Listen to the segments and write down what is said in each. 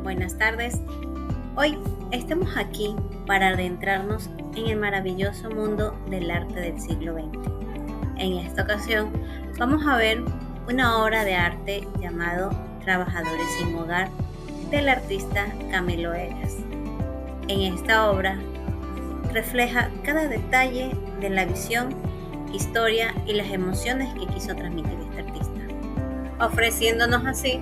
buenas tardes. Hoy estamos aquí para adentrarnos en el maravilloso mundo del arte del siglo XX. En esta ocasión vamos a ver una obra de arte llamado Trabajadores sin Hogar del artista Camilo Egas. En esta obra refleja cada detalle de la visión, historia y las emociones que quiso transmitir este artista, ofreciéndonos así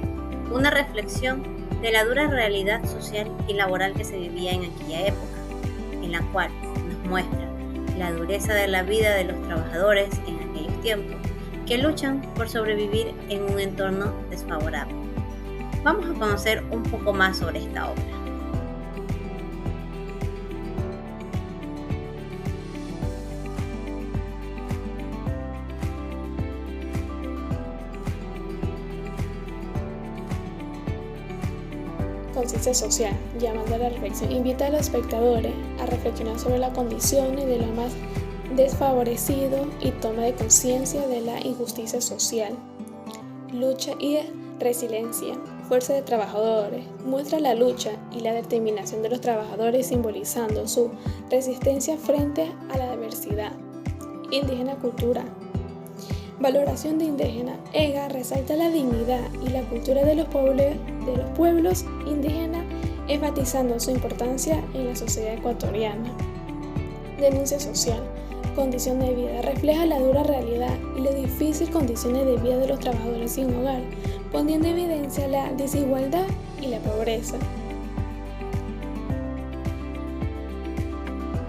una reflexión de la dura realidad social y laboral que se vivía en aquella época, en la cual nos muestra la dureza de la vida de los trabajadores en aquellos tiempos que luchan por sobrevivir en un entorno desfavorable. Vamos a conocer un poco más sobre esta obra. Conciencia social, llamando a la reflexión, invita a los espectadores a reflexionar sobre las condiciones de los más desfavorecidos y toma de conciencia de la injusticia social. Lucha y resiliencia, fuerza de trabajadores, muestra la lucha y la determinación de los trabajadores simbolizando su resistencia frente a la adversidad. Indígena cultura. Valoración de indígena. Egas resalta la dignidad y la cultura de los pueblos indígenas, enfatizando su importancia en la sociedad ecuatoriana. Denuncia social. Condición de vida. Refleja la dura realidad y las difíciles condiciones de vida de los trabajadores sin hogar, poniendo en evidencia la desigualdad y la pobreza.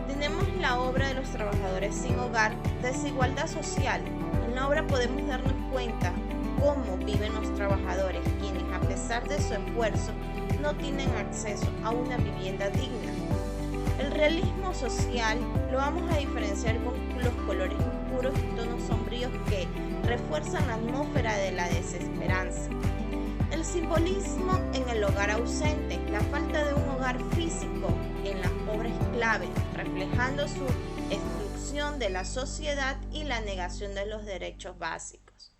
Tenemos la obra de los trabajadores sin hogar, desigualdad social. En la obra podemos darnos cuenta cómo viven los trabajadores, quienes a pesar de su esfuerzo no tienen acceso a una vivienda digna. El realismo social lo vamos a diferenciar con los colores oscuros y tonos sombríos que refuerzan la atmósfera de la desesperanza. El simbolismo en el hogar ausente, la falta de un hogar físico en las obras clave, reflejando su exclusión de la sociedad y la negación de los derechos básicos.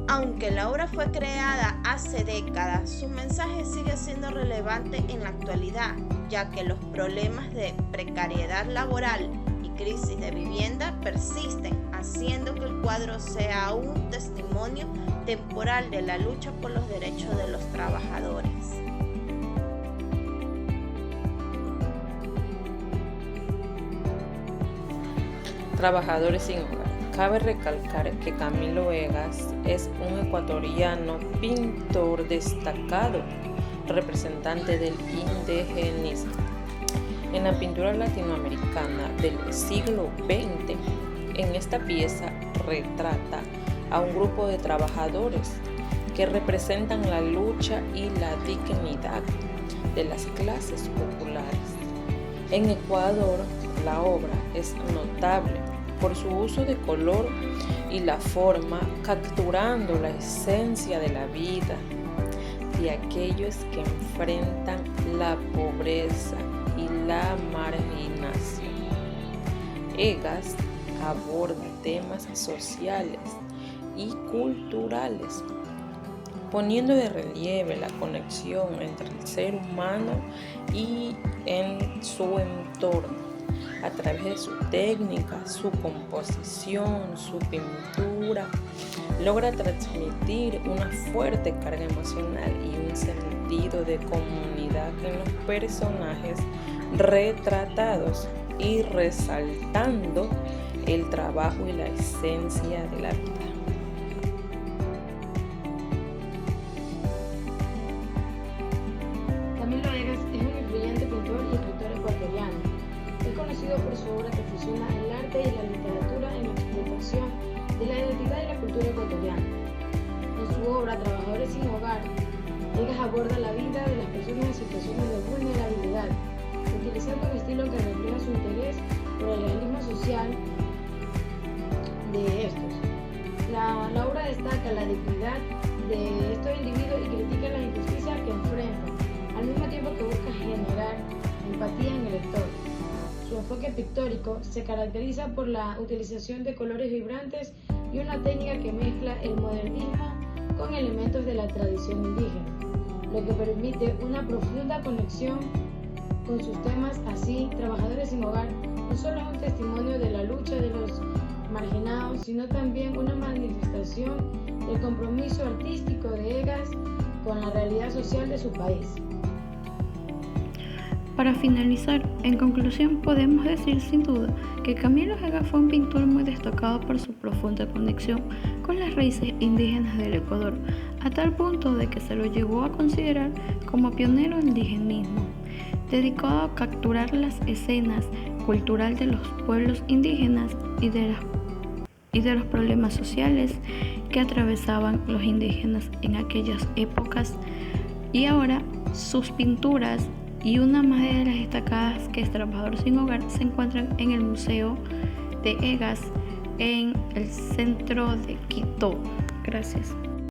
Aunque la obra fue creada hace décadas, su mensaje sigue siendo relevante en la actualidad, ya que los problemas de precariedad laboral y crisis de vivienda persisten, haciendo que el cuadro sea un testimonio temporal de la lucha por los derechos de los trabajadores. Trabajadores sin hogar. Cabe recalcar que Camilo Egas es un ecuatoriano pintor destacado, representante del indigenismo. En la pintura latinoamericana del siglo XX, en esta pieza retrata a un grupo de trabajadores que representan la lucha y la dignidad de las clases populares. En Ecuador, la obra es notable por su uso de color y la forma, capturando la esencia de la vida de aquellos que enfrentan la pobreza y la marginación. Egas aborda temas sociales y culturales, poniendo de relieve la conexión entre el ser humano y en su entorno. A través de su técnica, su composición, su pintura, logra transmitir una fuerte carga emocional y un sentido de comunidad en los personajes retratados y resaltando el trabajo y la esencia de la vida. Camilo Egas es un influyente pintor y escritor ecuatoriano. Es conocido por su obra que fusiona el arte y la literatura en la explotación de la identidad y la cultura ecuatoriana. En su obra Trabajadores sin Hogar, Egas aborda la vida de las personas en situaciones de vulnerabilidad, utilizando un estilo que refleja su interés por el realismo social de estos. La obra destaca la dignidad de estos individuos y critica la injusticia que enfrentan, al mismo tiempo que busca generar empatía en el lector. Su enfoque pictórico se caracteriza por la utilización de colores vibrantes y una técnica que mezcla el modernismo con elementos de la tradición indígena. lo que permite una profunda conexión con sus temas. Así, Trabajadores sin Hogar no solo es un testimonio de la lucha de los marginados, sino también una manifestación del compromiso artístico de Egas con la realidad social de su país. Para finalizar, en conclusión podemos decir sin duda que Camilo Egas fue un pintor muy destacado por su profunda conexión con las raíces indígenas del Ecuador, a tal punto de que se lo llegó a considerar como pionero del indigenismo, dedicado a capturar las escenas cultural de los pueblos indígenas y de los problemas sociales que atravesaban los indígenas en aquellas épocas. Y ahora sus pinturas, y una más de las destacadas, que es Trabajador sin Hogar, se encuentran en el Museo de Egas en el centro de Quito. Gracias.